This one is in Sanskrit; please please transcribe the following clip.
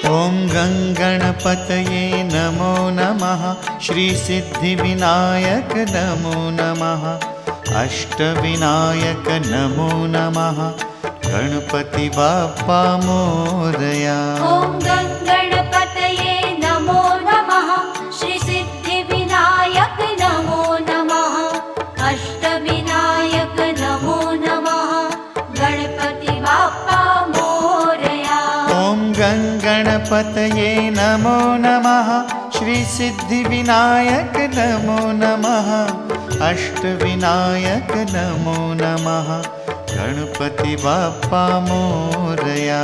ॐ गङ्गणपतये नमो नमः। श्रीसिद्धिविनायक नमो नमः। अष्टविनायक नमो नमः। गणपति बाप्पा मोरया। ॐ गङ्गणपतये नमो नमः। श्रीसिद्धिविनायक नमो नमः। अष्टविनायक नमो नमः। गणपति बाप्पा मोरया। ॐ गङ्गणपतये नमो नमः। श्रीसिद्धिविनायक नमो नमः। अष्टविनायक नमो नमः। गणपति बाप्पा मोरया।